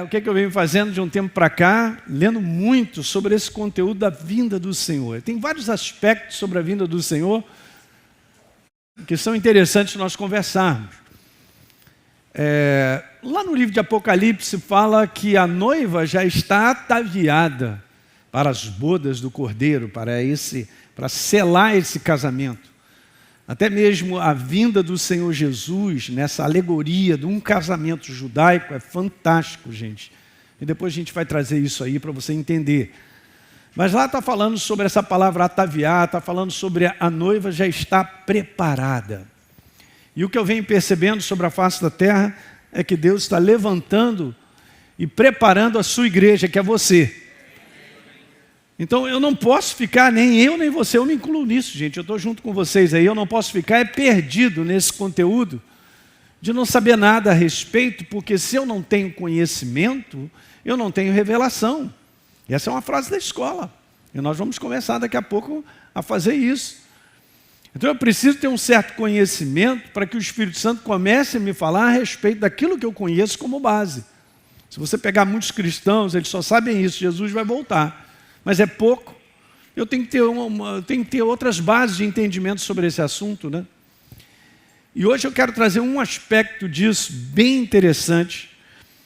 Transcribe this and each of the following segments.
O que eu venho fazendo de um tempo para cá? Lendo muito sobre esse conteúdo da vinda do Senhor. Tem vários aspectos sobre a vinda do Senhor que são interessantes nós conversarmos. Lá no livro de Apocalipse fala que a noiva já está ataviada para as bodas do Cordeiro, para selar esse casamento. Até mesmo a vinda do Senhor Jesus, nessa alegoria de um casamento judaico, é fantástico, gente. E depois a gente vai trazer isso aí para você entender. Mas lá está falando sobre essa palavra ataviar, está falando sobre a noiva já está preparada. E o que eu venho percebendo sobre a face da terra é que Deus está levantando e preparando a sua igreja, que é você. Então eu não posso ficar, nem eu nem você, eu me incluo nisso, gente, eu estou junto com vocês aí, eu não posso ficar perdido nesse conteúdo, de não saber nada a respeito, porque se eu não tenho conhecimento, eu não tenho revelação. E essa é uma frase da escola, e nós vamos começar daqui a pouco a fazer isso. Então eu preciso ter um certo conhecimento para que o Espírito Santo comece a me falar a respeito daquilo que eu conheço como base. Se você pegar muitos cristãos, eles só sabem isso, Jesus vai voltar. Mas é pouco. Eu tenho que ter outras bases de entendimento sobre esse assunto, né? E hoje eu quero trazer um aspecto disso bem interessante,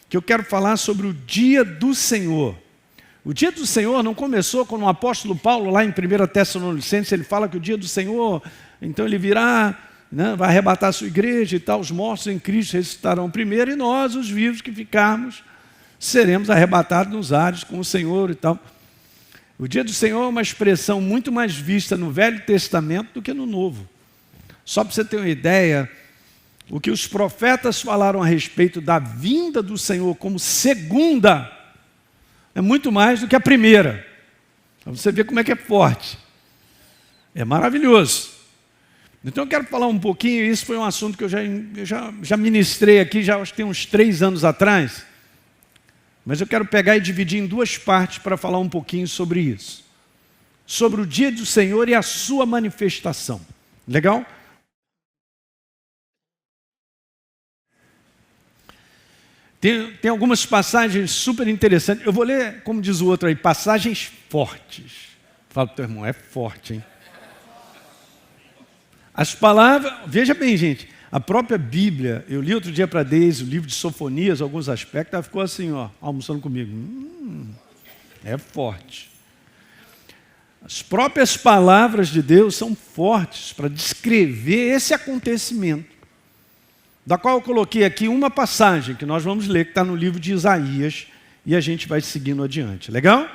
que eu quero falar sobre o dia do Senhor. O dia do Senhor não começou quando o apóstolo Paulo, lá em 1 Tessalonicenses, ele fala que o dia do Senhor, então ele virá, né, vai arrebatar a sua igreja e tal, os mortos em Cristo ressuscitarão primeiro, e nós, os vivos que ficarmos, seremos arrebatados nos ares com o Senhor e tal. O dia do Senhor é uma expressão muito mais vista no Velho Testamento do que no Novo. Só para você ter uma ideia, o que os profetas falaram a respeito da vinda do Senhor como segunda, é muito mais do que a primeira. Para você ver como é que é forte. É maravilhoso. Então eu quero falar um pouquinho, isso foi um assunto que eu já ministrei aqui, já acho que tem uns 3 anos atrás. Mas eu quero pegar e dividir em 2 partes para falar um pouquinho sobre isso. Sobre o dia do Senhor e a sua manifestação. Legal? Tem algumas passagens super interessantes. Eu vou ler, como diz o outro aí, passagens fortes. Fala para o teu irmão, é forte, hein? As palavras, veja bem, gente. A própria Bíblia, eu li outro dia para a Deise, o livro de Sofonias, alguns aspectos, ela ficou assim, ó, almoçando comigo. É forte. As próprias palavras de Deus são fortes para descrever esse acontecimento, da qual eu coloquei aqui uma passagem que nós vamos ler, que está no livro de Isaías, e a gente vai seguindo adiante. Legal?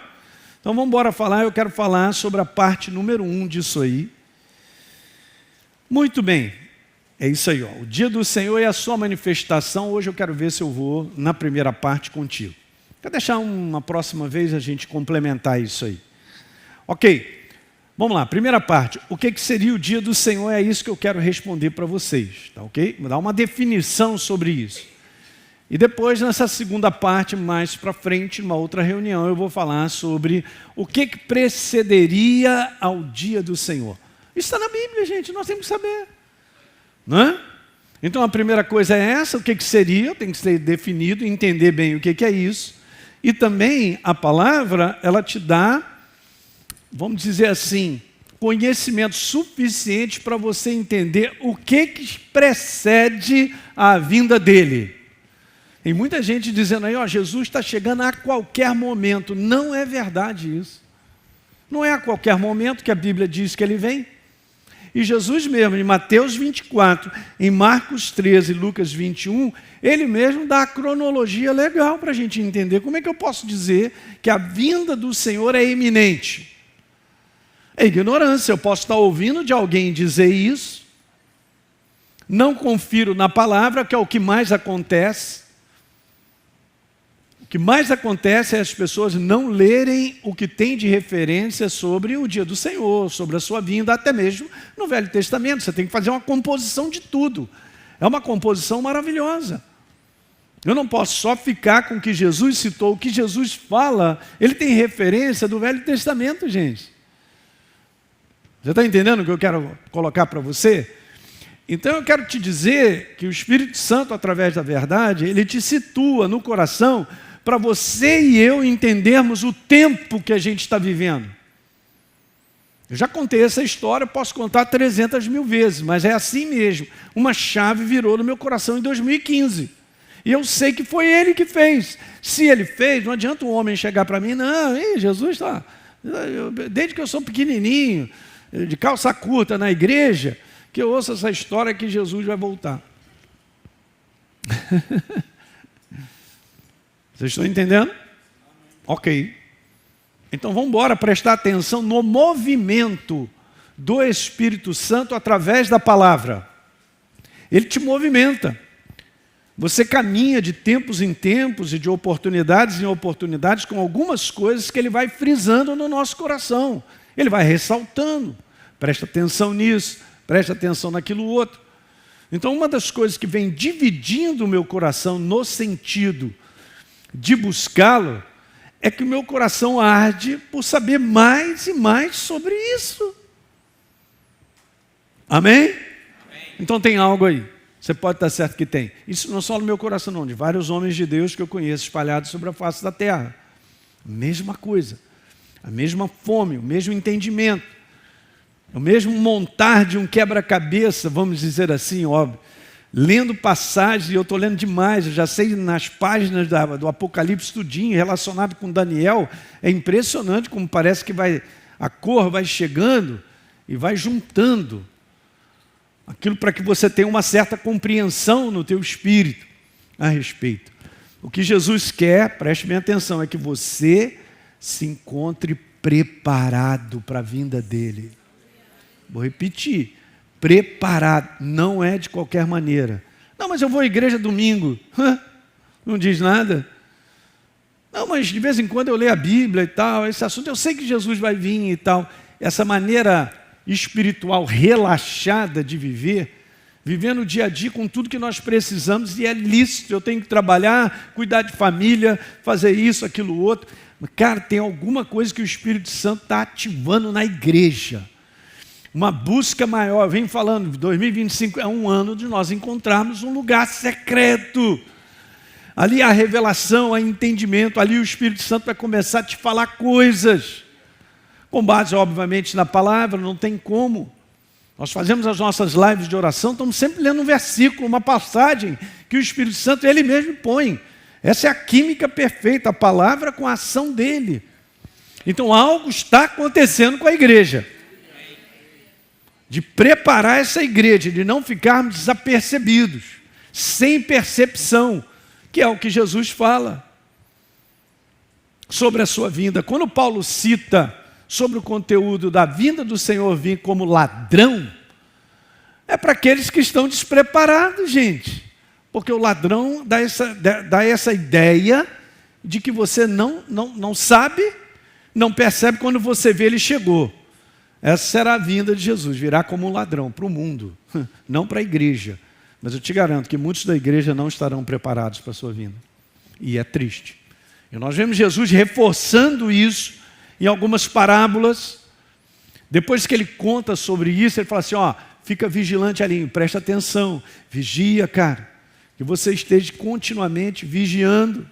Então vamos embora falar, eu quero falar sobre a parte número 1 disso aí. Muito bem. É isso aí, ó. O dia do Senhor e a sua manifestação. Hoje eu quero ver se eu vou na primeira parte contigo. Quero deixar uma próxima vez a gente complementar isso aí. Ok, vamos lá, primeira parte. O que seria o dia do Senhor? É isso que eu quero responder para vocês, tá ok? Vou dar uma definição sobre isso. E depois, nessa segunda parte, mais para frente, numa outra reunião, eu vou falar sobre o que precederia ao dia do Senhor. Isso está na Bíblia, gente, nós temos que saber. Não é? Então a primeira coisa é essa, o que seria, tem que ser definido, entender bem o que é isso. E também a palavra, ela te dá, vamos dizer assim, conhecimento suficiente para você entender o que precede a vinda dele. Tem muita gente dizendo aí, ó, Jesus está chegando a qualquer momento. Não é verdade isso. Não é a qualquer momento que a Bíblia diz que ele vem. E Jesus mesmo, em Mateus 24, em Marcos 13, Lucas 21, ele mesmo dá a cronologia legal para a gente entender como é que eu posso dizer que a vinda do Senhor é iminente. É ignorância, eu posso estar ouvindo de alguém dizer isso, não confiro na palavra, que é o que mais acontece. O que mais acontece é as pessoas não lerem o que tem de referência sobre o dia do Senhor, sobre a sua vinda, até mesmo no Velho Testamento. Você tem que fazer uma composição de tudo. É uma composição maravilhosa. Eu não posso só ficar com o que Jesus citou. O que Jesus fala, ele tem referência do Velho Testamento, gente. Você está entendendo o que eu quero colocar para você? Então eu quero te dizer que o Espírito Santo, através da verdade, ele te situa no coração para você e eu entendermos o tempo que a gente está vivendo. Eu já contei essa história, posso contar 300 mil vezes, mas é assim mesmo. Uma chave virou no meu coração em 2015. E eu sei que foi Ele que fez. Se Ele fez, não adianta um homem chegar para mim, não, Jesus está... Desde que eu sou pequenininho, de calça curta na igreja, que eu ouço essa história que Jesus vai voltar. Vocês estão entendendo? Ok. Então vamos embora prestar atenção no movimento do Espírito Santo através da palavra. Ele te movimenta. Você caminha de tempos em tempos e de oportunidades em oportunidades com algumas coisas que ele vai frisando no nosso coração. Ele vai ressaltando. Presta atenção nisso, presta atenção naquilo outro. Então uma das coisas que vem dividindo o meu coração no sentido de buscá-lo é que o meu coração arde por saber mais e mais sobre isso. Amém? Amém. Então tem algo aí. Você pode estar certo que tem. Isso não é só no meu coração, não. De vários homens de Deus que eu conheço espalhados sobre a face da terra. Mesma coisa. A mesma fome, o mesmo entendimento. O mesmo montar de um quebra-cabeça, vamos dizer assim, óbvio. Lendo passagens, e eu estou lendo demais, eu já sei nas páginas do Apocalipse tudinho, relacionado com Daniel, é impressionante como parece que a cor vai chegando e vai juntando aquilo para que você tenha uma certa compreensão no teu espírito a respeito. O que Jesus quer, preste bem atenção, é que você se encontre preparado para a vinda dele. Vou repetir. Preparado, não é de qualquer maneira. Não, mas eu vou à igreja domingo. Não diz nada. Não, mas de vez em quando eu leio a Bíblia e tal, esse assunto, eu sei que Jesus vai vir e tal. Essa maneira espiritual relaxada de viver, vivendo o dia a dia com tudo que nós precisamos, e é lícito, eu tenho que trabalhar, cuidar de família, fazer isso, aquilo, outro. Mas, cara, tem alguma coisa que o Espírito Santo está ativando na igreja. Uma busca maior, vem falando, 2025 é um ano de nós encontrarmos um lugar secreto. Ali há revelação, há entendimento, ali o Espírito Santo vai começar a te falar coisas. Com base, obviamente, na palavra, não tem como. Nós fazemos as nossas lives de oração, estamos sempre lendo um versículo, uma passagem que o Espírito Santo, Ele mesmo põe. Essa é a química perfeita, a palavra com a ação dEle. Então algo está acontecendo com a igreja. De preparar essa igreja, de não ficarmos desapercebidos, sem percepção, que é o que Jesus fala sobre a sua vinda. Quando Paulo cita sobre o conteúdo da vinda do Senhor vir como ladrão, é para aqueles que estão despreparados, gente. Porque o ladrão dá essa ideia de que você não sabe, não percebe quando você vê ele chegou. Essa será a vinda de Jesus, virá como um ladrão para o mundo, não para a igreja. Mas eu te garanto que muitos da igreja não estarão preparados para a sua vinda. E é triste. E nós vemos Jesus reforçando isso em algumas parábolas. Depois que ele conta sobre isso, ele fala assim, fica vigilante ali, presta atenção, vigia, cara, que você esteja continuamente vigiando.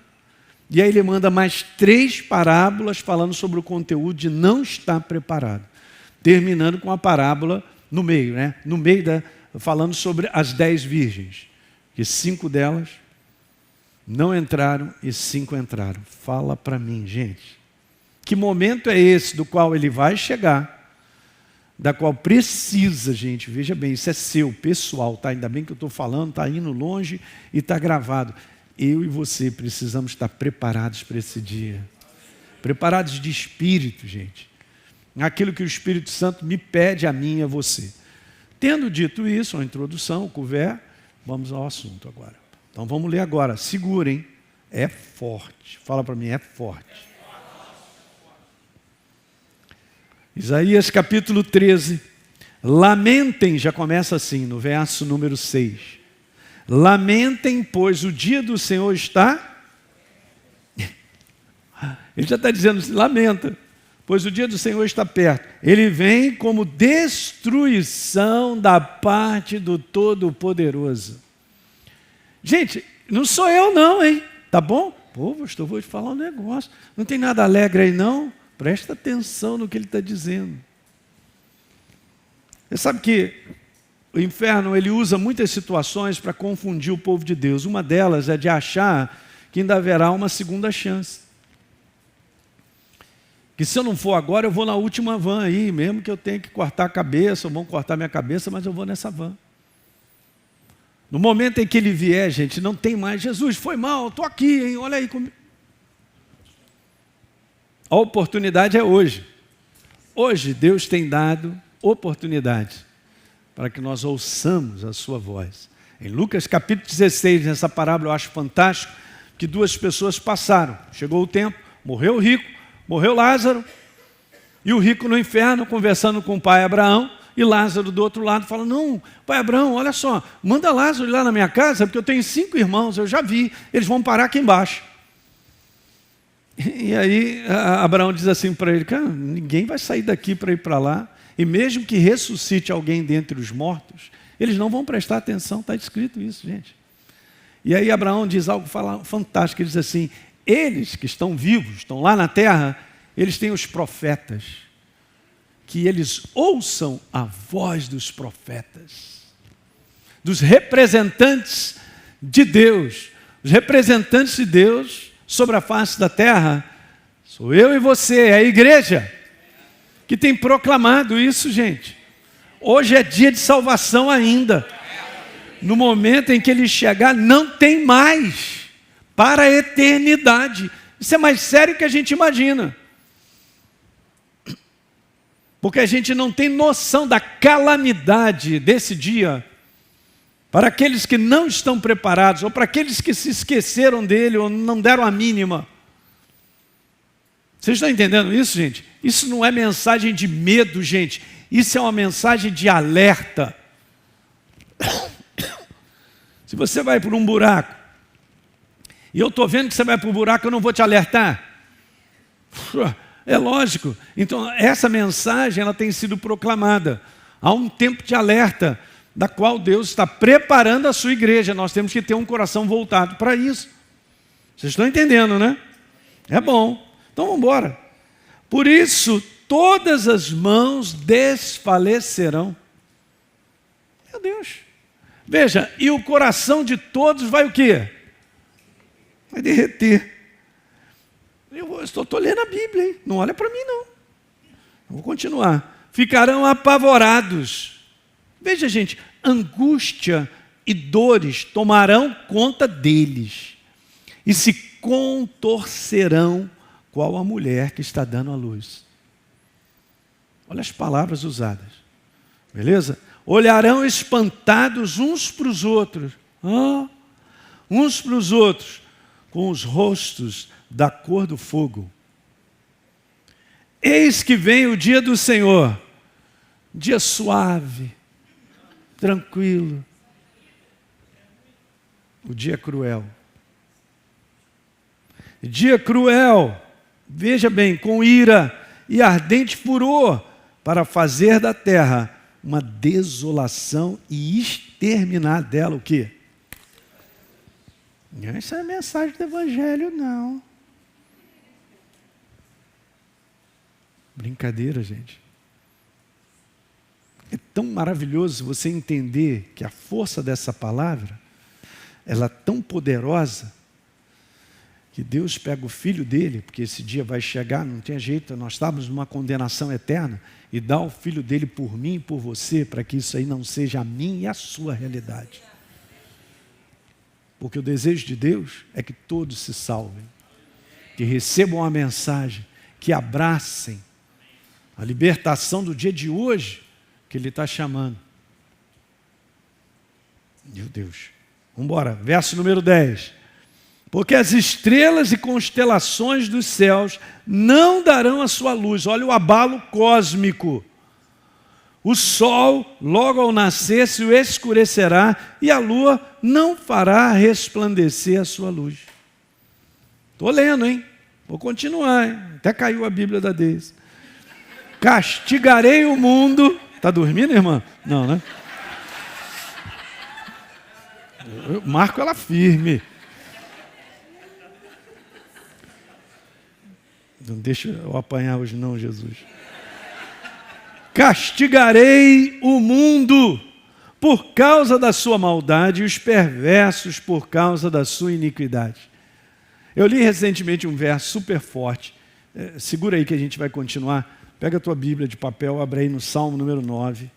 E aí ele manda mais 3 parábolas falando sobre o conteúdo de não estar preparado. Terminando com a parábola no meio, né? No meio falando sobre as 10 virgens, que 5 delas não entraram e 5 entraram. Fala para mim, gente, que momento é esse do qual ele vai chegar, da qual precisa, gente, veja bem, isso é seu, pessoal, tá? Ainda bem que eu estou falando, está indo longe e está gravado. Eu e você precisamos estar preparados para esse dia, preparados de espírito, gente. Aquilo que o Espírito Santo me pede a mim e a você. Tendo dito isso, uma introdução, o couvert, vamos ao assunto agora. Então vamos ler agora. Segurem, é forte. Fala para mim, é forte. Isaías capítulo 13. Lamentem, já começa assim, no verso número 6. Lamentem, pois o dia do Senhor está... Ele já está dizendo assim, lamenta. Pois o dia do Senhor está perto. Ele vem como destruição da parte do Todo-Poderoso. Gente, não sou eu não, hein? Tá bom? Pô, pastor, vou te falar um negócio. Não tem nada alegre aí, não? Presta atenção no que ele está dizendo. Você sabe que o inferno ele usa muitas situações para confundir o povo de Deus. Uma delas é de achar que ainda haverá uma segunda chance. Que se eu não for agora, eu vou na última van aí, mesmo que eu tenha que cortar a cabeça, ou vão cortar minha cabeça, mas eu vou nessa van. No momento em que ele vier, gente, não tem mais. Jesus, foi mal, estou aqui, hein? Olha aí comigo. A oportunidade é hoje. Hoje Deus tem dado oportunidade para que nós ouçamos a sua voz. Em Lucas capítulo 16, nessa parábola eu acho fantástico, que duas pessoas passaram. Chegou o tempo, morreu o rico, morreu Lázaro, e o rico no inferno conversando com o pai Abraão, e Lázaro do outro lado fala, não, pai Abraão, olha só, manda Lázaro ir lá na minha casa, porque eu tenho 5 irmãos, eu já vi, eles vão parar aqui embaixo. E aí Abraão diz assim para ele, cara, ninguém vai sair daqui para ir para lá, e mesmo que ressuscite alguém dentre os mortos, eles não vão prestar atenção, está escrito isso, gente. E aí Abraão diz algo fantástico, ele diz assim, eles que estão vivos, estão lá na terra, eles têm os profetas, que eles ouçam a voz dos profetas, dos representantes de Deus. Os representantes de Deus sobre a face da terra, sou eu e você, é a igreja, que tem proclamado isso, gente. Hoje é dia de salvação ainda. No momento em que ele chegar, não tem mais, para a eternidade. Isso é mais sério que a gente imagina. Porque a gente não tem noção da calamidade desse dia, para aqueles que não estão preparados, ou para aqueles que se esqueceram dele, ou não deram a mínima. Vocês estão entendendo isso, gente? Isso não é mensagem de medo, gente. Isso é uma mensagem de alerta. Se você vai por um buraco, e eu estou vendo que você vai para o buraco, eu não vou te alertar. É lógico. Então, essa mensagem ela tem sido proclamada. Há um tempo de alerta, da qual Deus está preparando a sua igreja. Nós temos que ter um coração voltado para isso. Vocês estão entendendo, né? É bom. Então, vamos embora. Por isso, todas as mãos desfalecerão. Meu Deus. Veja, e o coração de todos vai o quê? Vai derreter. Eu estou lendo a Bíblia, hein? Não olha para mim, não. Vou continuar. Ficarão apavorados. Veja, gente, angústia e dores tomarão conta deles. E se contorcerão qual a mulher que está dando à luz. Olha as palavras usadas. Beleza? Olharão espantados uns para os outros. Uns para os outros, com os rostos da cor do fogo. Eis que vem o dia do Senhor, dia suave, tranquilo, o dia cruel. Dia cruel, veja bem, com ira e ardente furor, para fazer da terra uma desolação e exterminar dela o quê? Isso não é mensagem do Evangelho, não. Brincadeira, gente. É tão maravilhoso você entender que a força dessa palavra, ela é tão poderosa, que Deus pega o filho dele, porque esse dia vai chegar, não tem jeito, nós estamos numa condenação eterna, e dá o filho dele por mim e por você, para que isso aí não seja a minha e a sua realidade. Porque o desejo de Deus é que todos se salvem, que recebam a mensagem, que abracem a libertação do dia de hoje, que Ele está chamando. Meu Deus. Vamos embora, verso número 10. Porque as estrelas e constelações dos céus não darão a sua luz. Olha o abalo cósmico. O sol, logo ao nascer, se escurecerá, e a lua não fará resplandecer a sua luz. Estou lendo, hein? Vou continuar, hein? Até caiu a Bíblia da Deise. Castigarei o mundo. Está dormindo, irmã? Não, né? Eu marco ela firme. Não deixa eu apanhar hoje não, Jesus. Castigarei o mundo por causa da sua maldade e os perversos por causa da sua iniquidade. Eu li recentemente um verso super forte. Segura aí que a gente vai continuar. Pega a tua Bíblia de papel, abre aí no Salmo número 9.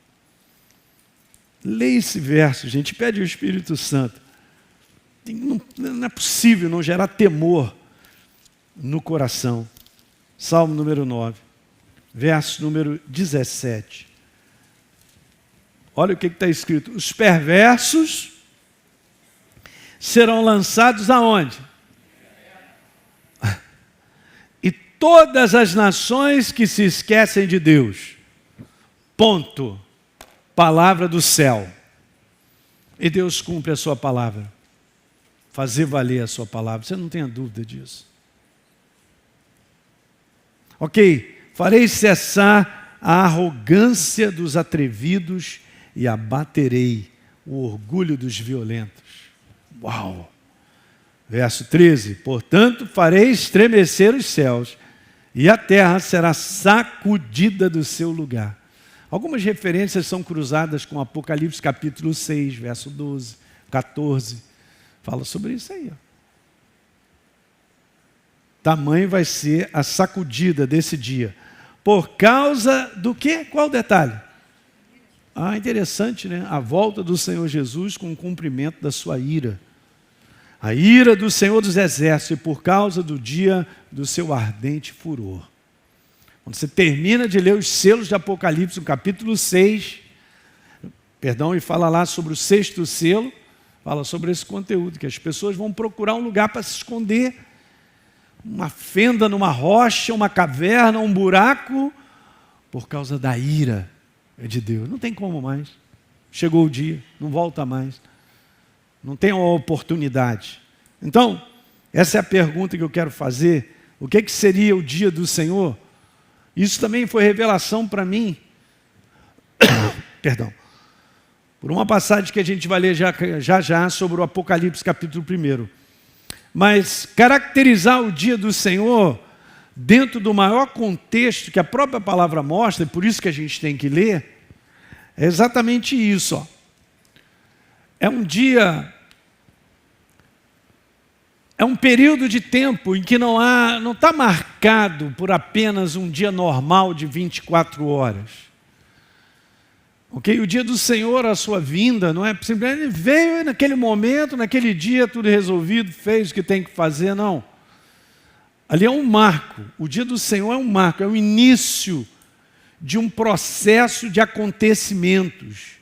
Leia esse verso, gente. Pede ao Espírito Santo. Não é possível não gerar temor no coração. Salmo número 9, verso número 17. Olha o que está escrito. Os perversos serão lançados aonde? E todas as nações que se esquecem de Deus. Ponto. Palavra do céu. E Deus cumpre a sua palavra. Fazer valer a sua palavra. Você não tenha dúvida disso. Ok. Farei cessar a arrogância dos atrevidos e abaterei o orgulho dos violentos. Uau! Verso 13. Portanto, farei estremecer os céus e a terra será sacudida do seu lugar. Algumas referências são cruzadas com Apocalipse capítulo 6, verso 12, 14. Fala sobre isso aí. Tamanho vai ser a sacudida desse dia. Por causa do quê? Qual o detalhe? Interessante, né? A volta do Senhor Jesus com o cumprimento da sua ira. A ira do Senhor dos Exércitos, e por causa do dia do seu ardente furor. Quando você termina de ler os selos de Apocalipse, no capítulo 6, e fala lá sobre o 6º selo, fala sobre esse conteúdo, que as pessoas vão procurar um lugar para se esconder, uma fenda numa rocha, uma caverna, um buraco, por causa da ira de Deus. Não tem como mais. Chegou o dia, não volta mais. Não tem uma oportunidade. Então, essa é a pergunta que eu quero fazer. O que seria o dia do Senhor? Isso também foi revelação para mim. Perdão. Por uma passagem que a gente vai ler já sobre o Apocalipse capítulo 1. Mas caracterizar o dia do Senhor dentro do maior contexto que a própria palavra mostra, e por isso que a gente tem que ler, é exatamente isso. Ó. É um dia, é um período de tempo em que não está marcado por apenas um dia normal de 24 horas. Ok? O dia do Senhor, a sua vinda, não é simplesmente ele veio naquele momento, naquele dia, tudo resolvido, fez o que tem que fazer, não. Ali é um marco. O dia do Senhor é um marco, é o início de um processo de acontecimentos,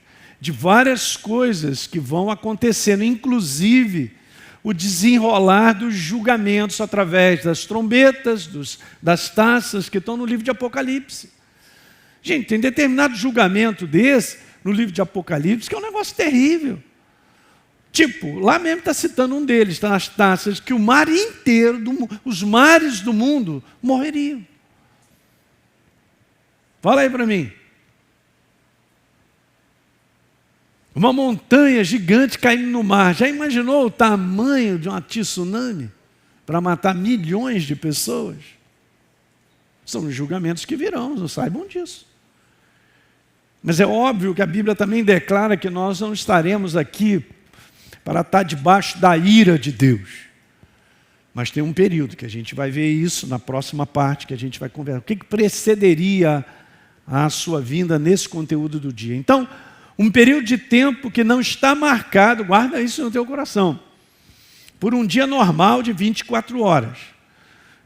de várias coisas que vão acontecendo, inclusive o desenrolar dos julgamentos através das trombetas, das taças que estão no livro de Apocalipse. Gente, tem determinado julgamento desse no livro de Apocalipse que é um negócio terrível. Tipo, lá mesmo está citando um deles, está nas taças, que o mar inteiro, os mares do mundo morreriam. Fala aí para mim. Uma montanha gigante caindo no mar. Já imaginou o tamanho de uma tsunami para matar milhões de pessoas? São os julgamentos que virão, não saibam disso. Mas é óbvio que a Bíblia também declara que nós não estaremos aqui para estar debaixo da ira de Deus. Mas tem um período que a gente vai ver isso na próxima parte, que a gente vai conversar. O que precederia a sua vinda nesse conteúdo do dia? Então, um período de tempo que não está marcado, guarda isso no teu coração, por um dia normal de 24 horas.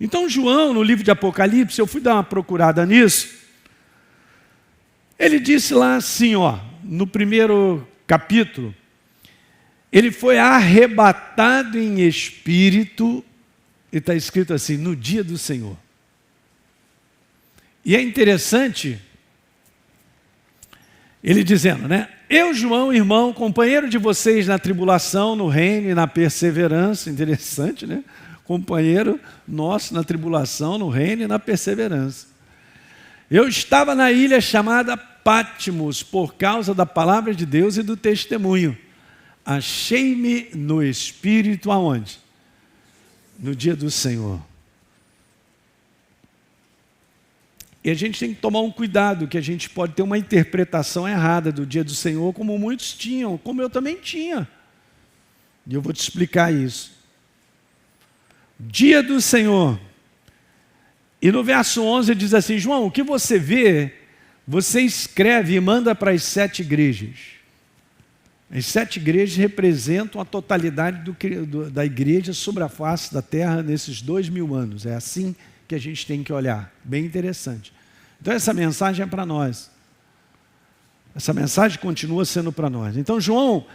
Então, João, no livro de Apocalipse, eu fui dar uma procurada nisso, ele disse lá assim, no primeiro capítulo, ele foi arrebatado em espírito, e está escrito assim, no dia do Senhor. E é interessante, ele dizendo, né? Eu, João, irmão, companheiro de vocês na tribulação, no reino e na perseverança, interessante, né? Companheiro nosso na tribulação, no reino e na perseverança. Eu estava na ilha chamada Patmos, por causa da palavra de Deus e do testemunho. Achei-me no Espírito aonde? No dia do Senhor. E a gente tem que tomar um cuidado, que a gente pode ter uma interpretação errada do dia do Senhor, como muitos tinham, como eu também tinha. E eu vou te explicar isso. Dia do Senhor. E no verso 11 diz assim: João, o que você vê, você escreve e manda para as 7 igrejas. As 7 igrejas representam a totalidade da igreja sobre a face da terra nesses 2000 anos. É assim que a gente tem que olhar. Bem interessante. Então essa mensagem é para nós. Essa mensagem continua sendo para nós. Então João,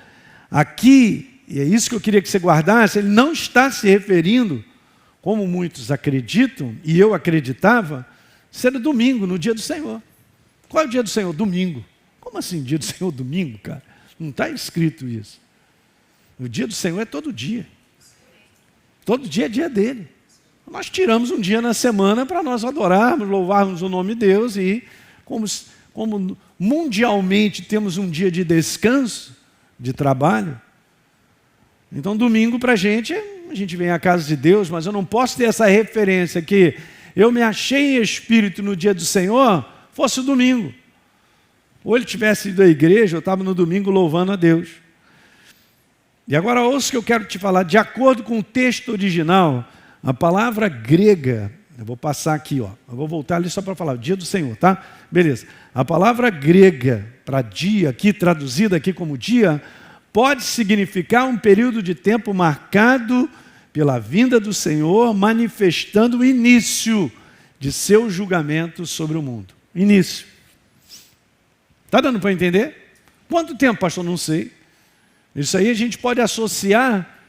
aqui, e é isso que eu queria que você guardasse, ele não está se referindo, como muitos acreditam, e eu acreditava, ser domingo, no dia do Senhor. Qual é o dia do Senhor? Domingo. Como assim dia do Senhor, domingo, cara? Não está escrito isso. O dia do Senhor é todo dia. Todo dia é dia dele. Nós tiramos um dia na semana para nós adorarmos, louvarmos o nome de Deus, e como mundialmente temos um dia de descanso, de trabalho, então domingo para a gente vem à casa de Deus, mas eu não posso ter essa referência que eu me achei em espírito no dia do Senhor, fosse o domingo. Ou ele tivesse ido à igreja, eu estava no domingo louvando a Deus. E agora ouça o que eu quero te falar. De acordo com o texto original, a palavra grega, eu vou passar aqui, ó, eu vou voltar ali só para falar, o dia do Senhor, tá? Beleza. A palavra grega para dia, aqui traduzida aqui como dia, pode significar um período de tempo marcado pela vinda do Senhor, manifestando o início de seu julgamento sobre o mundo. Início. Está dando para entender? Quanto tempo, pastor? Não sei. Isso aí a gente pode associar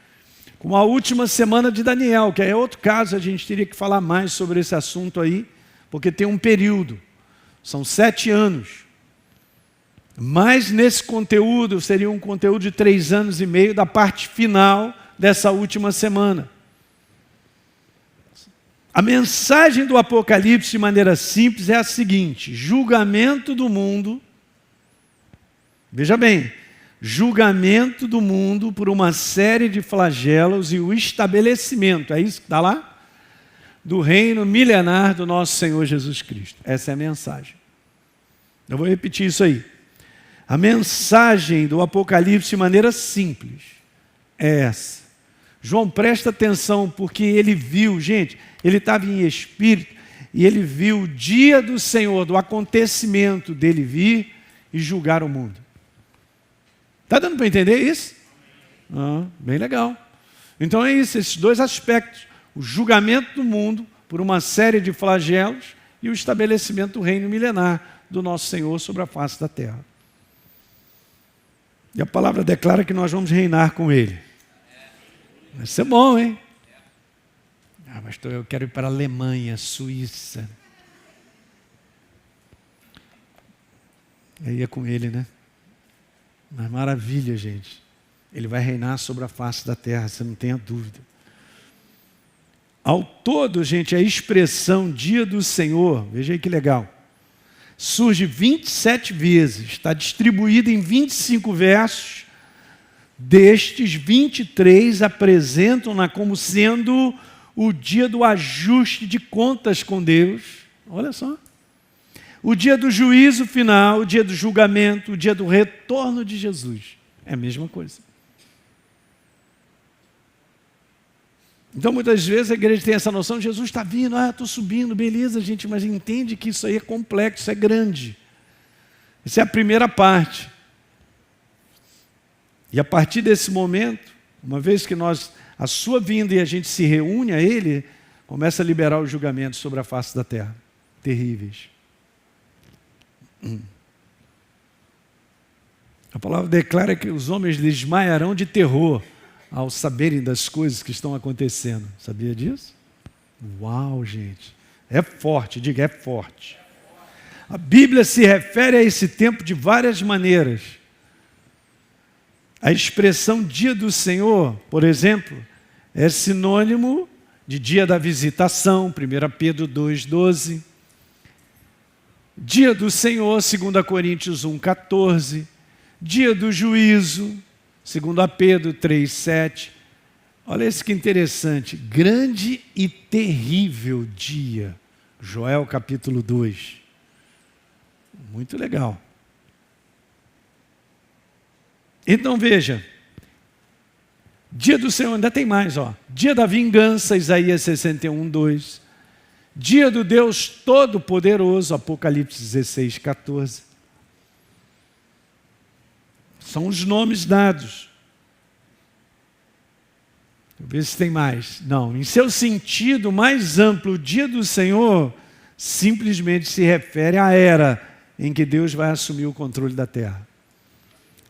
com a última semana de Daniel, que é outro caso, a gente teria que falar mais sobre esse assunto aí, porque tem um período, são 7 anos. Mas nesse conteúdo, seria um conteúdo de 3 anos e meio da parte final dessa última semana. A mensagem do Apocalipse, de maneira simples, é a seguinte: julgamento do mundo. Veja bem, julgamento do mundo por uma série de flagelos e o estabelecimento, é isso que está lá? Do reino milenar do nosso Senhor Jesus Cristo. Essa é a mensagem. Eu vou repetir isso aí. A mensagem do Apocalipse, de maneira simples, é essa. João, presta atenção, porque ele viu, gente, ele estava em espírito, e ele viu o dia do Senhor, do acontecimento dele vir e julgar o mundo. Está dando para entender isso? Bem legal. Então é isso, esses 2 aspectos. O julgamento do mundo por uma série de flagelos e o estabelecimento do reino milenar do nosso Senhor sobre a face da terra. E a palavra declara que nós vamos reinar com Ele. Vai ser bom, hein? Pastor, eu quero ir para a Alemanha, Suíça. Eu ia com Ele, né? Mas maravilha, gente. Ele vai reinar sobre a face da terra, você não tenha dúvida. Ao todo, gente, a expressão dia do Senhor, veja aí que legal, surge 27 vezes, está distribuída em 25 versos. Destes, 23 apresentam-na como sendo o dia do ajuste de contas com Deus. Olha só. O dia do juízo final, o dia do julgamento, o dia do retorno de Jesus. É a mesma coisa. Então, muitas vezes a igreja tem essa noção, Jesus está vindo, estou subindo, beleza, gente, mas entende que isso aí é complexo, é grande. Essa é a primeira parte. E a partir desse momento, uma vez que a sua vinda e a gente se reúne a Ele, começa a liberar os julgamentos sobre a face da terra. Terríveis. A palavra declara que os homens desmaiarão de terror ao saberem das coisas que estão acontecendo. Sabia disso? Uau, gente. É forte, diga, é forte. A Bíblia se refere a esse tempo de várias maneiras. A expressão dia do Senhor, por exemplo, é sinônimo de dia da visitação, 1 Pedro 2,12. Dia do Senhor, 2 Coríntios 1,14. Dia do juízo, 2 Pedro 3,7. Olha isso que interessante. Grande e terrível dia, Joel capítulo 2. Muito legal. Então veja, dia do Senhor, ainda tem mais, ó. Dia da vingança, Isaías 61, 2. Dia do Deus Todo-Poderoso, Apocalipse 16, 14. São os nomes dados. Deixa eu ver se tem mais. Não, em seu sentido mais amplo, o dia do Senhor simplesmente se refere à era em que Deus vai assumir o controle da terra.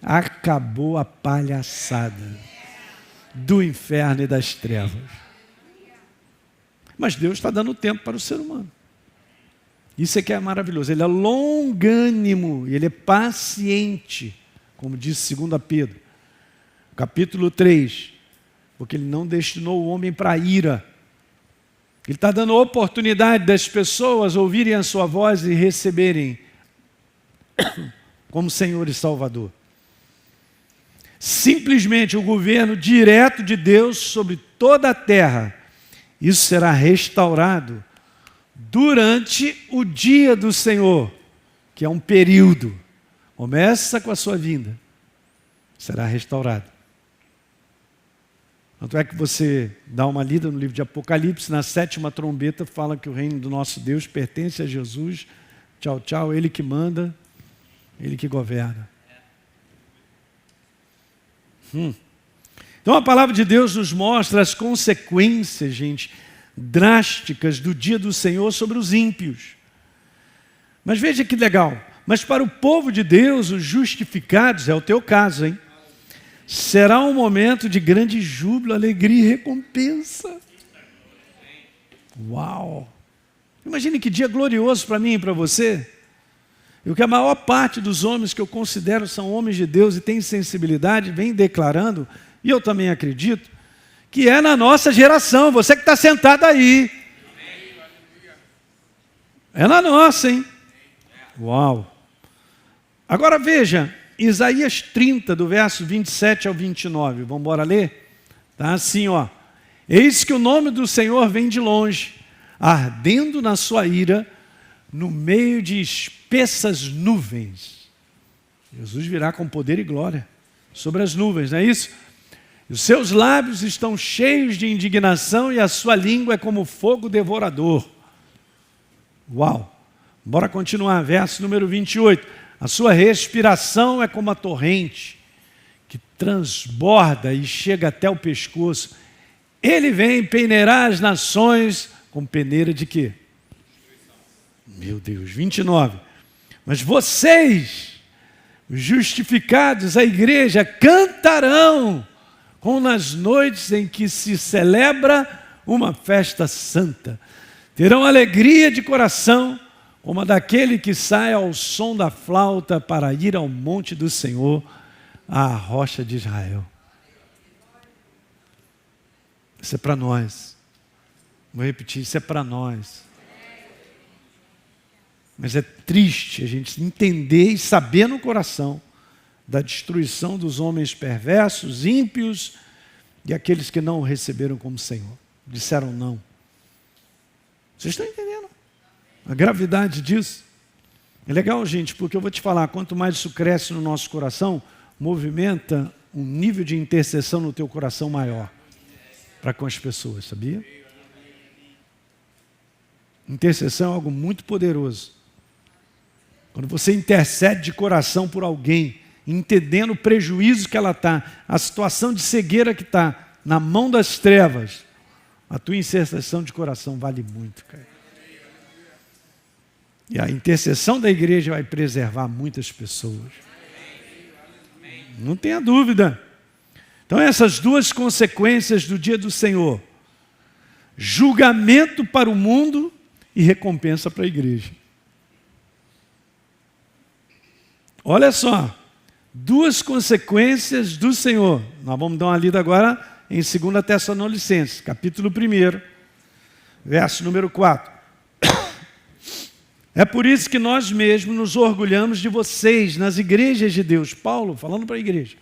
Acabou a palhaçada do inferno e das trevas. Mas Deus está dando tempo para o ser humano. Isso é que é maravilhoso. Ele é longânimo, ele é paciente, como disse 2 Pedro, capítulo 3, porque ele não destinou o homem para a ira. Ele está dando oportunidade das pessoas ouvirem a sua voz e receberem como Senhor e Salvador. Simplesmente o governo direto de Deus sobre toda a terra, isso será restaurado durante o dia do Senhor, que é um período. Começa com a sua vinda, será restaurado. Tanto é que você dá uma lida no livro de Apocalipse, na 7ª trombeta, fala que o reino do nosso Deus pertence a Jesus. Tchau, tchau, Ele que manda, Ele que governa. Então a palavra de Deus nos mostra as consequências, gente, drásticas do dia do Senhor sobre os ímpios. Mas veja que legal, mas para o povo de Deus, os justificados, é o teu caso, hein? Será um momento de grande júbilo, alegria e recompensa. Uau! Imagine que dia glorioso para mim e para você. E o que a maior parte dos homens que eu considero são homens de Deus e têm sensibilidade, vem declarando, e eu também acredito, que é na nossa geração, você que está sentado aí. É na nossa, hein? Uau! Agora veja, Isaías 30, do verso 27 ao 29, vamos embora ler? Está assim, ó. Eis que o nome do Senhor vem de longe, ardendo na sua ira, no meio de espessas nuvens. Jesus virá com poder e glória sobre as nuvens, não é isso? Os seus lábios estão cheios de indignação e a sua língua é como fogo devorador. Uau! Bora continuar, verso número 28. A sua respiração é como a torrente que transborda e chega até o pescoço. Ele vem peneirar as nações com peneira de quê? Meu Deus, 29. Mas vocês, os justificados, a igreja, cantarão como nas noites em que se celebra uma festa santa. Terão alegria de coração, como a daquele que sai ao som da flauta para ir ao monte do Senhor, à rocha de Israel. Isso é para nós. Vou repetir, isso é para nós. Mas é triste a gente entender e saber no coração da destruição dos homens perversos, ímpios e aqueles que não o receberam como Senhor. Disseram não. Vocês estão entendendo a gravidade disso? É legal, gente, porque eu vou te falar, quanto mais isso cresce no nosso coração, movimenta um nível de intercessão no teu coração maior para com as pessoas, sabia? Intercessão é algo muito poderoso. Quando você intercede de coração por alguém, entendendo o prejuízo que ela está, a situação de cegueira que está na mão das trevas, a tua intercessão de coração vale muito, cara. E a intercessão da igreja vai preservar muitas pessoas. Não tenha dúvida. Então essas duas consequências do dia do Senhor: julgamento para o mundo e recompensa para a igreja. Olha só, duas consequências do Senhor. Nós vamos dar uma lida agora em 2 Tessalonicenses, capítulo 1, verso número 4. É por isso que nós mesmos nos orgulhamos de vocês nas igrejas de Deus. Paulo falando para a igreja.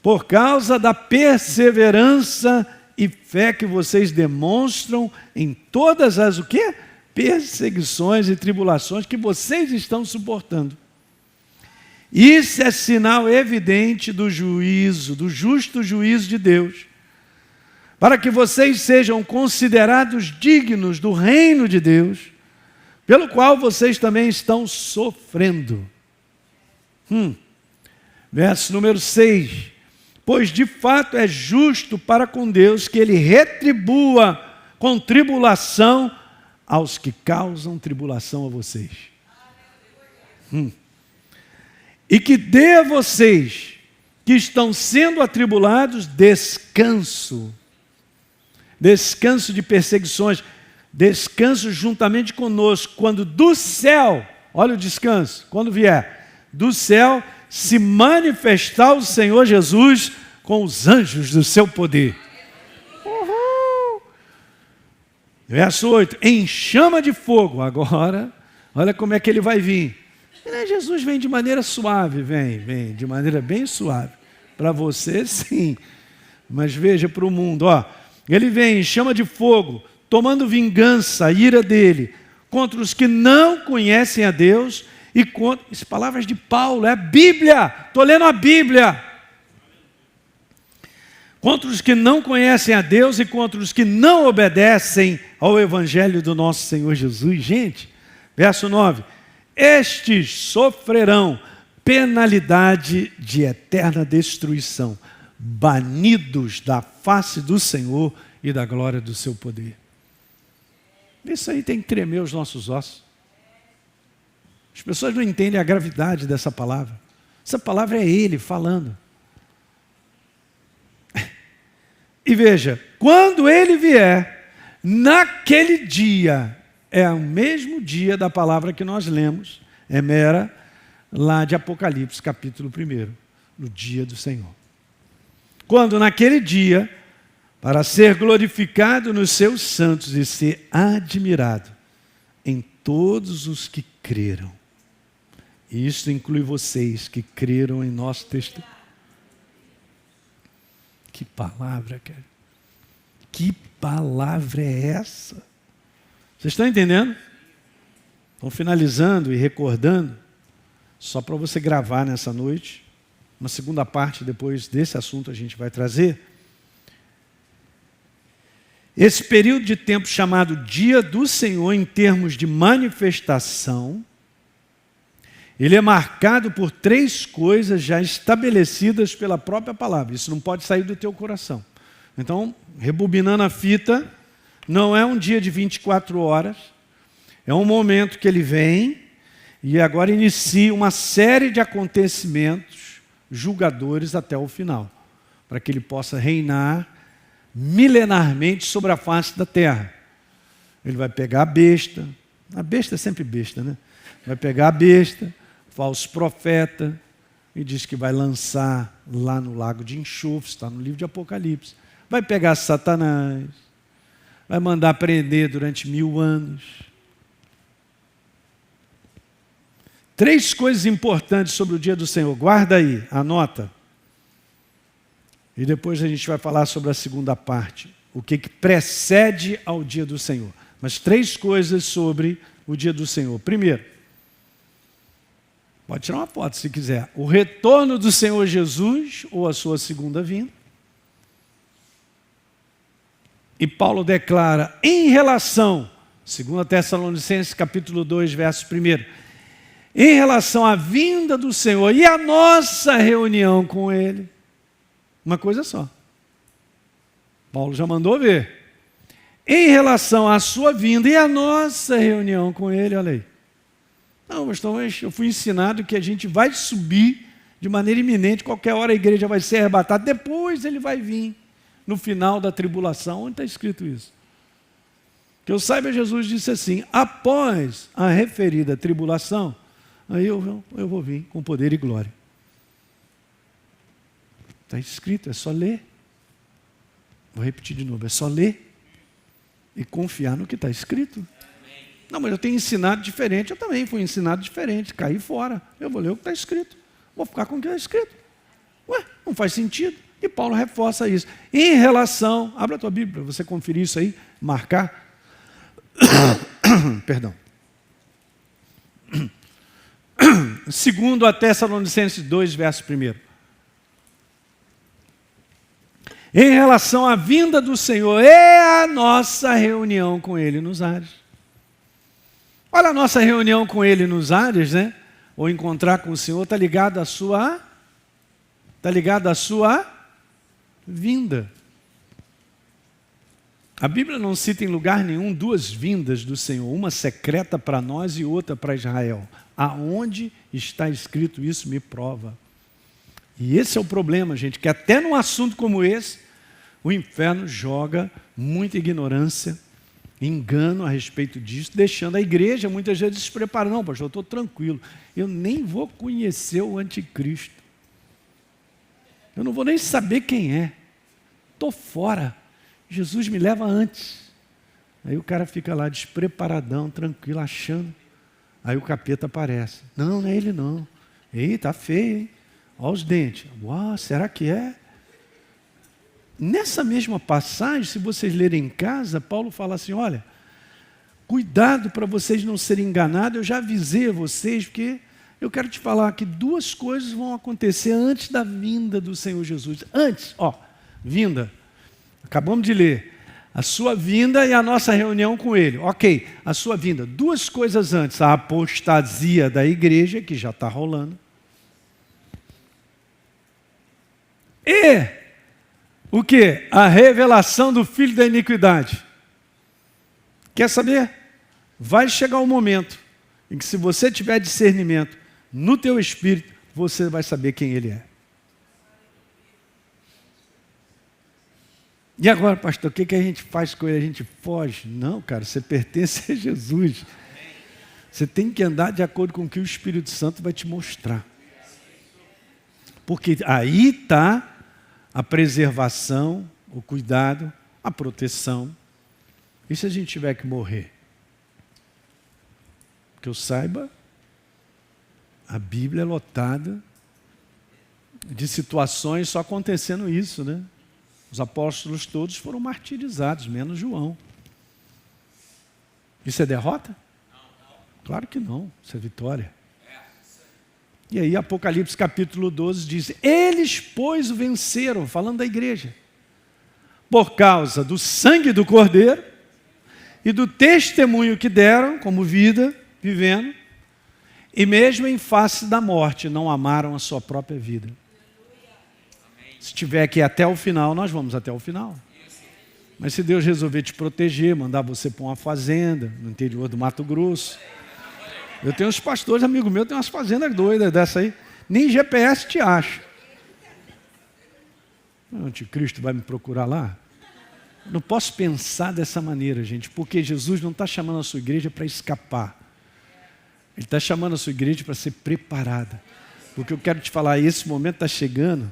Por causa da perseverança e fé que vocês demonstram em todas as o quê? perseguições e tribulações que vocês estão suportando. Isso é sinal evidente do juízo, do justo juízo de Deus, para que vocês sejam considerados dignos do reino de Deus, pelo qual vocês também estão sofrendo. Verso número 6. Pois de fato é justo para com Deus que Ele retribua com tribulação aos que causam tribulação a vocês. E que dê a vocês que estão sendo atribulados descanso. Descanso de perseguições. Descanso juntamente conosco. Quando do céu, olha o descanso, quando vier, do céu se manifestar o Senhor Jesus com os anjos do seu poder. Uhul. Verso 8. Em chama de fogo. Agora, olha como é que ele vai vir. Jesus vem de maneira suave, vem de maneira bem suave. Para você, sim. Mas veja para o mundo, ó. Ele vem em chama de fogo, tomando vingança, a ira dele, contra os que não conhecem a Deus e contra... As palavras de Paulo, é a Bíblia. Estou lendo a Bíblia. Contra os que não conhecem a Deus e contra os que não obedecem ao Evangelho do nosso Senhor Jesus. Gente, verso 9. Estes sofrerão penalidade de eterna destruição, banidos da face do Senhor e da glória do seu poder. Isso aí tem que tremer os nossos ossos. As pessoas não entendem a gravidade dessa palavra. Essa palavra é Ele falando. E veja, quando Ele vier, naquele dia, é o mesmo dia da palavra que nós lemos, Emera, lá de Apocalipse, capítulo 1, no dia do Senhor. Quando naquele dia, para ser glorificado nos seus santos e ser admirado em todos os que creram. E isso inclui vocês que creram em nosso testemunho. Que palavra, cara. Que palavra é essa? Vocês estão entendendo? Estão finalizando e recordando, só para você gravar nessa noite. Uma segunda parte depois desse assunto a gente vai trazer. Esse período de tempo chamado Dia do Senhor, em termos de manifestação, ele é marcado por 3 coisas já estabelecidas pela própria palavra. Isso não pode sair do teu coração. Então, rebobinando a fita, não é um dia de 24 horas, é um momento que ele vem e agora inicia uma série de acontecimentos julgadores até o final, para que ele possa reinar milenarmente sobre a face da terra. Ele vai pegar a besta é sempre besta, né? Vai pegar a besta, falso profeta, e diz que vai lançar lá no lago de enxofre, está no livro de Apocalipse. Vai pegar Satanás, vai mandar prender durante 1000 anos. 3 coisas importantes sobre o dia do Senhor. Guarda aí, anota. E depois a gente vai falar sobre a segunda parte. O que precede ao dia do Senhor. Mas 3 coisas sobre o dia do Senhor. Primeiro, pode tirar uma foto se quiser. O retorno do Senhor Jesus ou a sua segunda vinda. E Paulo declara em relação, 2 Tessalonicenses capítulo 2, verso 1, em relação à vinda do Senhor e a nossa reunião com Ele. Uma coisa só. Paulo já mandou ver. Em relação à sua vinda e a nossa reunião com Ele, olha aí. Não, pastor, eu fui ensinado que a gente vai subir de maneira iminente, qualquer hora a igreja vai ser arrebatada, depois Ele vai vir. No final da tribulação, onde está escrito isso? Que eu saiba, Jesus disse assim, após a referida tribulação, aí eu vou vir com poder e glória. Está escrito, é só ler. Vou repetir de novo, é só ler e confiar no que está escrito. Não, mas eu tenho ensinado diferente, eu também fui ensinado diferente, caí fora. Eu vou ler o que está escrito, vou ficar com o que está escrito. Ué, não faz sentido. E Paulo reforça isso. Em relação, abra a tua Bíblia para você conferir isso aí, marcar. Perdão. Segundo a Tessalonicenses 2, verso 1. Em relação à vinda do Senhor e a nossa reunião com Ele nos ares. Olha, a nossa reunião com Ele nos ares, né? Ou encontrar com o Senhor, está ligado à sua vinda. A Bíblia não cita em lugar nenhum duas vindas do Senhor, uma secreta para nós e outra para Israel. Aonde está escrito isso me prova. E esse é o problema, gente, que até num assunto como esse, o inferno joga muita ignorância, engano a respeito disso, deixando a igreja muitas vezes despreparada. Não, pastor, eu estou tranquilo, eu nem vou conhecer o anticristo. Eu não vou nem saber quem é. Estou fora. Jesus me leva antes. Aí o cara fica lá despreparadão, tranquilo, achando. Aí o capeta aparece. Não, não é ele não. Ei, tá feio, hein? Olha os dentes. Uau, será que é? Nessa mesma passagem, se vocês lerem em casa, Paulo fala assim, olha, cuidado para vocês não serem enganados, eu já avisei a vocês, porque eu quero te falar que duas coisas vão acontecer antes da vinda do Senhor Jesus. Antes, vinda. Acabamos de ler. A sua vinda e a nossa reunião com Ele. Ok, a sua vinda. Duas coisas antes. A apostasia da igreja, que já está rolando. E o quê? A revelação do filho da iniquidade. Quer saber? Vai chegar um momento em que, se você tiver discernimento no teu espírito, você vai saber quem ele é. E agora, pastor, o que a gente faz com ele? A gente foge? Não, cara, você pertence a Jesus. Você tem que andar de acordo com o que o Espírito Santo vai te mostrar. Porque aí está a preservação, o cuidado, a proteção. E se a gente tiver que morrer? Que eu saiba, a Bíblia é lotada de situações só acontecendo isso, né? Os apóstolos todos foram martirizados, menos João. Isso é derrota? Claro que não, isso é vitória. E aí Apocalipse capítulo 12 diz, eles, pois, o venceram, falando da igreja, por causa do sangue do Cordeiro e do testemunho que deram, como vida, vivendo, e mesmo em face da morte, não amaram a sua própria vida. Se tiver aqui até o final, nós vamos até o final. Mas se Deus resolver te proteger, mandar você para uma fazenda, no interior do Mato Grosso. Eu tenho uns pastores, amigo meu, tem umas fazendas doidas dessa aí. Nem GPS te acha. O anticristo vai me procurar lá? Não posso pensar dessa maneira, gente, porque Jesus não está chamando a sua igreja para escapar. Ele está chamando a sua igreja para ser preparada. Porque eu quero te falar, esse momento está chegando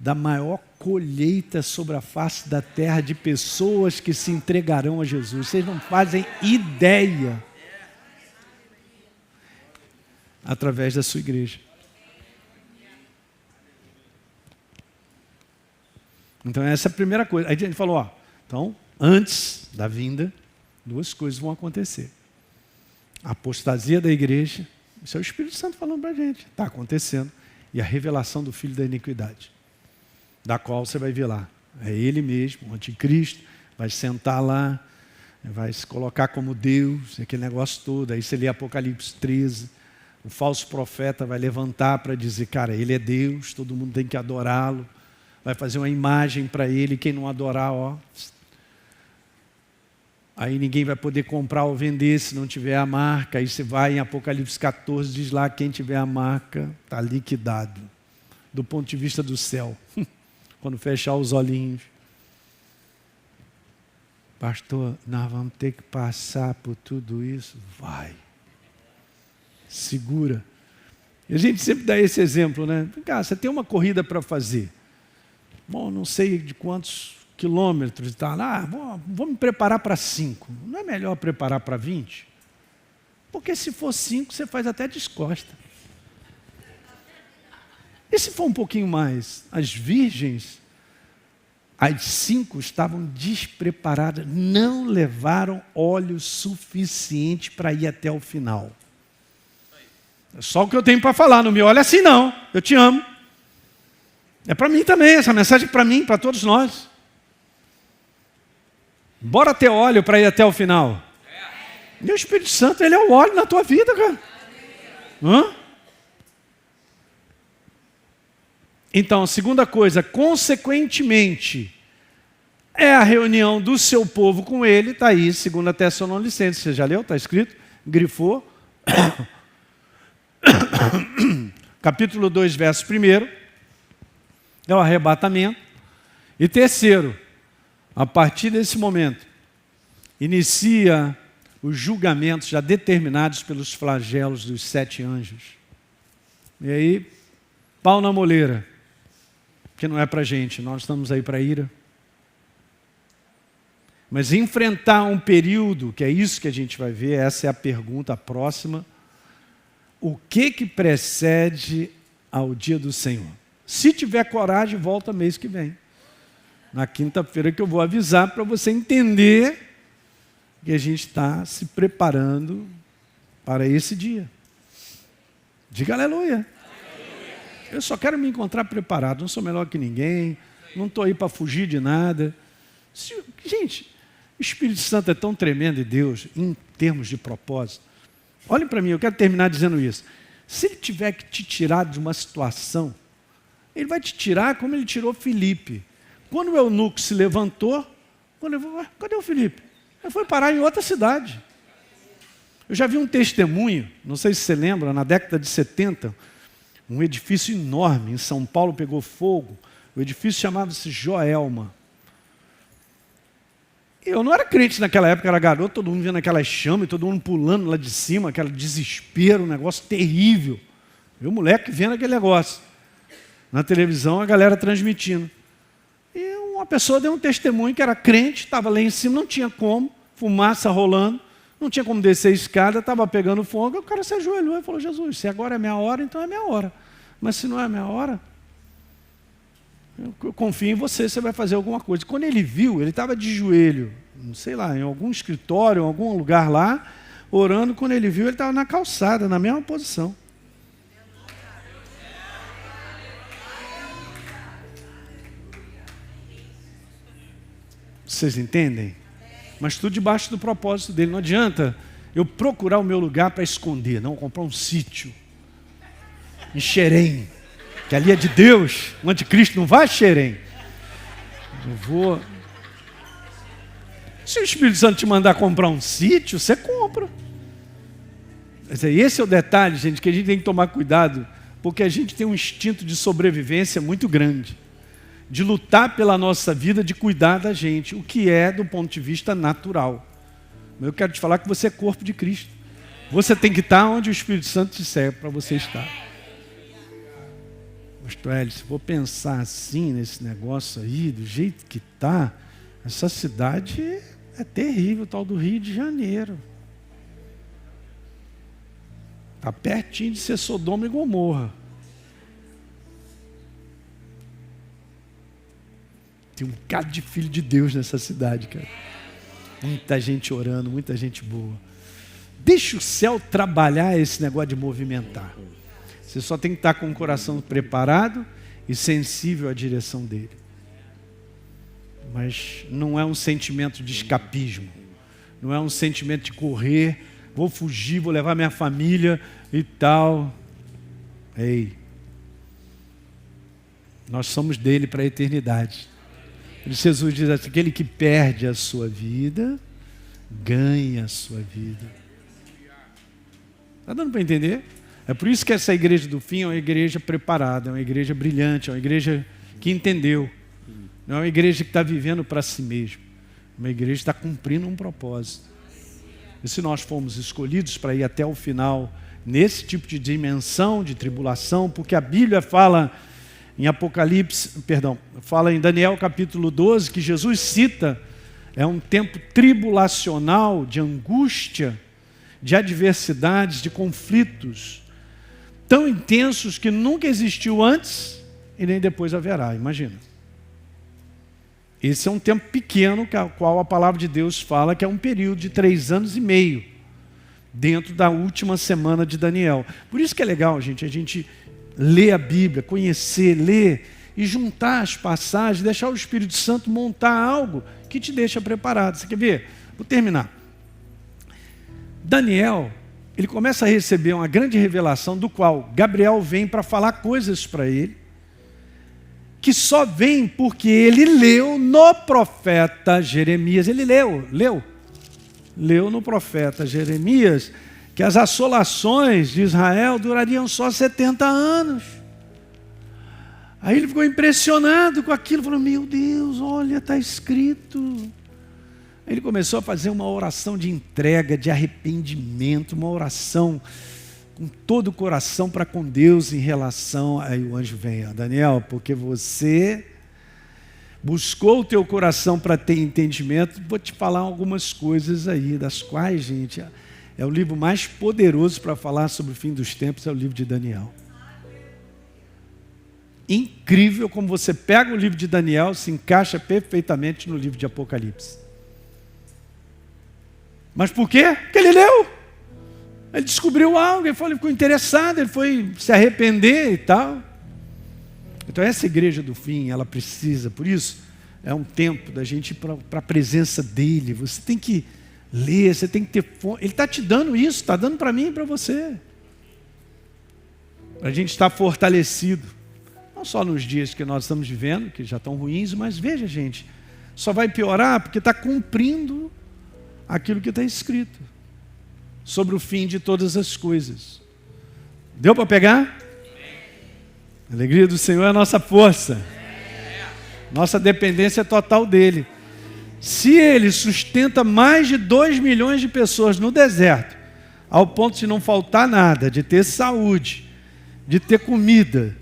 da maior colheita sobre a face da terra de pessoas que se entregarão a Jesus. Vocês não fazem ideia. Através da sua igreja. Então essa é a primeira coisa. Aí a gente falou, então, antes da vinda, duas coisas vão acontecer. A apostasia da igreja, isso é o Espírito Santo falando para a gente, está acontecendo, e a revelação do filho da iniquidade, da qual você vai ver lá. É ele mesmo, o anticristo, vai sentar lá, vai se colocar como Deus, aquele negócio todo. Aí você lê Apocalipse 13, o falso profeta vai levantar para dizer, cara, ele é Deus, todo mundo tem que adorá-lo, vai fazer uma imagem para ele, quem não adorar, aí ninguém vai poder comprar ou vender se não tiver a marca. Aí você vai em Apocalipse 14, diz lá, quem tiver a marca está liquidado, do ponto de vista do céu. Quando fechar os olhinhos. Pastor, nós vamos ter que passar por tudo isso? Vai. Segura. E a gente sempre dá esse exemplo, né? Cara, você tem uma corrida para fazer. Bom, não sei de quantos quilômetros e tal. Vou me preparar para 5. Não é melhor preparar para 20? Porque se for 5, você faz até descosta. E se for um pouquinho mais? As virgens, As 5 estavam despreparadas, não levaram óleo suficiente para ir até o final. É só o que eu tenho para falar, não me olha assim não, eu te amo. É para mim também, essa mensagem é para mim, para todos nós. Bora ter óleo para ir até o final. E o Espírito Santo, ele é o óleo na tua vida, cara. Hã? Então, a segunda coisa, consequentemente, é a reunião do seu povo com ele, está aí, 2 Tessalonicenses, você já leu? Está escrito? Grifou. Capítulo 2, verso 1, é o arrebatamento. E terceiro, a partir desse momento, inicia os julgamentos já determinados pelos flagelos dos 7 anjos. E aí, pau na moleira, que não é para a gente, nós estamos aí para a ira. Mas enfrentar um período, que é isso que a gente vai ver, essa é a pergunta próxima, o que precede ao dia do Senhor? Se tiver coragem, volta mês que vem. Na quinta-feira que eu vou avisar para você entender que a gente está se preparando para esse dia. Diga aleluia. Eu só quero me encontrar preparado, não sou melhor que ninguém, não estou aí para fugir de nada. Gente, o Espírito Santo é tão tremendo em Deus, em termos de propósito. Olhem para mim, eu quero terminar dizendo isso. Se ele tiver que te tirar de uma situação, ele vai te tirar como ele tirou Filipe. Quando o eunuco se levantou, cadê o Filipe? Ele foi parar em outra cidade. Eu já vi um testemunho, não sei se você lembra, na década de 70, um edifício enorme em São Paulo pegou fogo. O edifício chamava-se Joelma. Eu não era crente naquela época, era garoto, todo mundo vendo aquelas chamas, todo mundo pulando lá de cima, aquele desespero, um negócio terrível. Eu, moleque, vendo aquele negócio. Na televisão, a galera transmitindo. E uma pessoa deu um testemunho que era crente, estava lá em cima, não tinha como, fumaça rolando, não tinha como descer a escada, estava pegando fogo, o cara se ajoelhou e falou, Jesus, se agora é minha hora, então é minha hora. Mas se não é minha hora, eu confio em você, você vai fazer alguma coisa. Quando ele viu, ele estava de joelho, não sei lá, em algum escritório, em algum lugar lá, orando. Quando ele viu, ele estava na calçada, na mesma posição. Vocês entendem? Mas tudo debaixo do propósito dele. Não adianta eu procurar o meu lugar para esconder. Não, comprar um sítio em Xerém, que ali é de Deus. O anticristo não vai a Xerém. Eu vou... Se o Espírito Santo te mandar comprar um sítio, você compra. Esse é o detalhe, gente, que a gente tem que tomar cuidado, porque a gente tem um instinto de sobrevivência muito grande, de lutar pela nossa vida, de cuidar da gente, o que é do ponto de vista natural. Mas eu quero te falar que você é corpo de Cristo. Você tem que estar onde o Espírito Santo te serve para você estar. Pastor Hélio, se vou pensar assim nesse negócio aí, do jeito que está, essa cidade é terrível, tal do Rio de Janeiro. Está pertinho de ser Sodoma e Gomorra. Tem um bocado de filho de Deus nessa cidade, cara. Muita gente orando, muita gente boa. Deixa o céu trabalhar esse negócio de movimentar. Você só tem que estar com o coração preparado e sensível à direção dele. Mas não é um sentimento de escapismo. Não é um sentimento de correr, vou fugir, vou levar minha família e tal. Ei, nós somos dele para a eternidade. Por isso Jesus diz assim, aquele que perde a sua vida, ganha a sua vida. Está dando para entender? É por isso que essa igreja do fim é uma igreja preparada, é uma igreja brilhante, é uma igreja que entendeu. Não é uma igreja que está vivendo para si mesmo. É uma igreja que está cumprindo um propósito. E se nós formos escolhidos para ir até o final, nesse tipo de dimensão de tribulação, porque a Bíblia fala em fala em Daniel capítulo 12, que Jesus cita, é um tempo tribulacional, de angústia, de adversidades, de conflitos, tão intensos que nunca existiu antes e nem depois haverá, imagina. Esse é um tempo pequeno, qual a palavra de Deus fala que é um período de 3 anos e meio, dentro da última semana de Daniel. Por isso que é legal, gente, a gente ler a Bíblia, conhecer, ler e juntar as passagens, deixar o Espírito Santo montar algo que te deixa preparado. Você quer ver? Vou terminar. Daniel, ele começa a receber uma grande revelação do qual Gabriel vem para falar coisas para ele, que só vem porque ele leu no profeta Jeremias. Ele leu no profeta Jeremias que as assolações de Israel durariam só 70 anos. Aí ele ficou impressionado com aquilo, falou, meu Deus, olha, está escrito. Aí ele começou a fazer uma oração de entrega, de arrependimento, uma oração com todo o coração para com Deus em relação... Aí o anjo vem, Daniel, porque você buscou o teu coração para ter entendimento, vou te falar algumas coisas aí, das quais, gente, é o livro mais poderoso para falar sobre o fim dos tempos, é o livro de Daniel. Incrível como você pega o livro de Daniel, se encaixa perfeitamente no livro de Apocalipse. Mas por quê? Porque ele leu. Ele descobriu algo, ele ficou interessado, ele foi se arrepender e tal. Então essa igreja do fim, ela precisa, por isso, é um tempo da gente ir para a presença dele. Você tem que ler, você tem que ter fome. Ele está te dando isso, está dando para mim e para você. Para a gente estar fortalecido. Não só nos dias que nós estamos vivendo, que já estão ruins, mas veja, gente, só vai piorar porque está cumprindo aquilo que está escrito sobre o fim de todas as coisas. Deu para pegar? A alegria do Senhor é a nossa força. Nossa dependência é total dele. Se ele sustenta mais de 2 milhões de pessoas no deserto, ao ponto de não faltar nada, de ter saúde, de ter comida,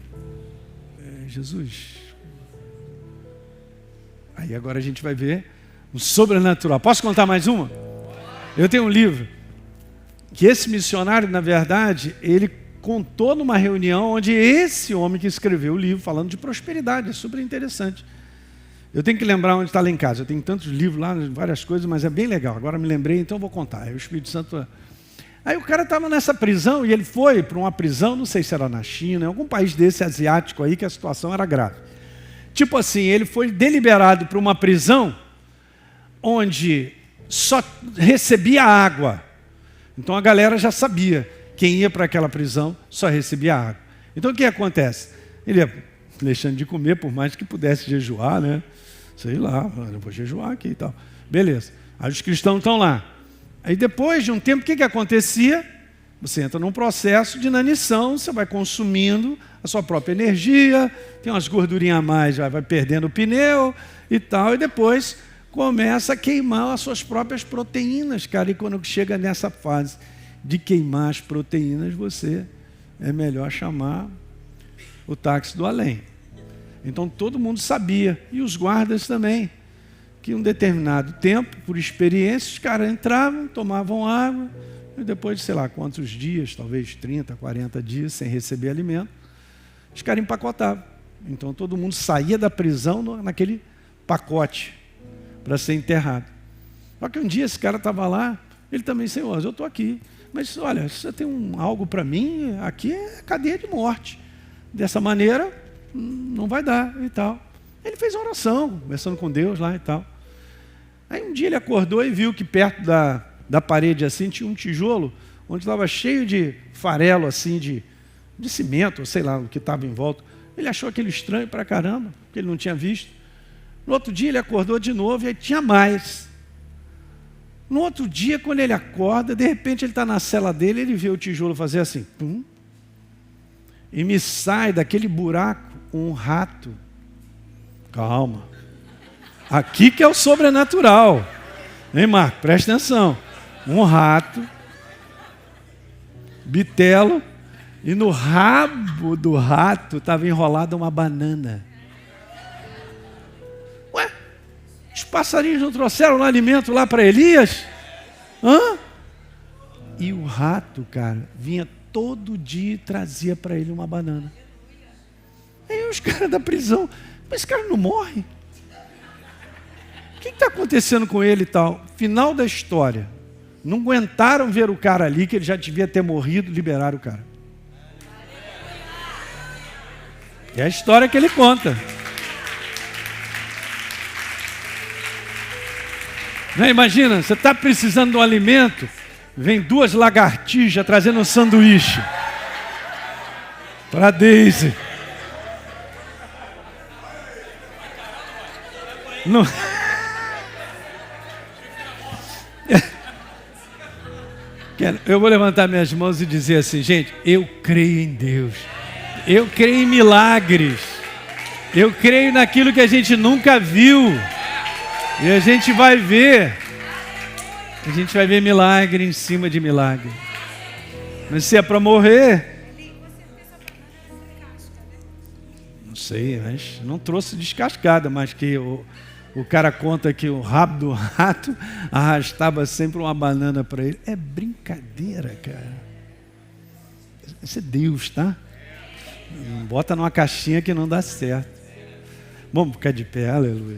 Jesus. Aí agora a gente vai ver o sobrenatural. Posso contar mais uma? Eu tenho um livro que esse missionário, na verdade, ele contou numa reunião onde esse homem que escreveu o livro, falando de prosperidade, é super interessante. Eu tenho que lembrar onde está lá em casa. Eu tenho tantos livros lá, várias coisas, mas é bem legal. Agora me lembrei, então eu vou contar. Aí o Espírito Santo... Aí o cara estava nessa prisão e ele foi para uma prisão, não sei se era na China, em algum país desse asiático aí, que a situação era grave. Tipo assim, ele foi deliberado para uma prisão onde só recebia água. Então a galera já sabia, quem ia para aquela prisão só recebia água. Então o que acontece? Ele ia deixando de comer, por mais que pudesse jejuar, né? Sei lá, eu vou jejuar aqui e tal. Beleza. Aí os cristãos estão lá. Aí depois de um tempo, o que acontecia? Você entra num processo de inanição, você vai consumindo a sua própria energia, tem umas gordurinhas a mais, vai perdendo o pneu e tal, e depois começa a queimar as suas próprias proteínas, cara. E quando chega nessa fase de queimar as proteínas, você é melhor chamar o táxi do além. Então todo mundo sabia, e os guardas também, que um determinado tempo, por experiência, os caras entravam, tomavam água, e depois de sei lá quantos dias, talvez 30, 40 dias, sem receber alimento, os caras empacotavam. Então todo mundo saía da prisão naquele pacote para ser enterrado. Só que um dia esse cara estava lá, ele também, Senhor, eu estou aqui, mas olha, se você tem algo para mim, aqui é cadeia de morte. Dessa maneira, não vai dar e tal. Ele fez uma oração, conversando com Deus lá e tal. Aí um dia ele acordou e viu que perto da parede assim tinha um tijolo, onde estava cheio de farelo assim, de cimento, ou sei lá o que estava em volta. Ele achou aquilo estranho pra caramba, porque ele não tinha visto. No outro dia ele acordou de novo e aí tinha mais. No outro dia, quando ele acorda, de repente ele está na cela dele, ele vê o tijolo fazer assim, pum, e me sai daquele buraco um rato. Calma. Aqui que é o sobrenatural. Hein, Marco? Presta atenção. Um rato, bitelo, e no rabo do rato estava enrolada uma banana. Ué, os passarinhos não trouxeram um alimento lá para Elias? Hã? E o rato, cara, vinha todo dia e trazia para ele uma banana. Aí os caras da prisão, mas esse cara não morre? O que está acontecendo com ele e tal? Final da história. Não aguentaram ver o cara ali, que ele já devia ter morrido, liberaram o cara. É a história que ele conta. Né? Imagina, você está precisando de um alimento, vem 2 lagartijas trazendo um sanduíche para Daisy. Não... Eu vou levantar minhas mãos e dizer assim, gente, eu creio em Deus. Eu creio em milagres. Eu creio naquilo que a gente nunca viu. E a gente vai ver. A gente vai ver milagre em cima de milagre. Mas se é para morrer... Não sei, mas não trouxe descascada, mas que o cara conta que o rabo do rato arrastava sempre uma banana para ele. É brincadeira, cara. Isso é Deus, tá? Não bota numa caixinha que não dá certo. Vamos ficar de pé, aleluia.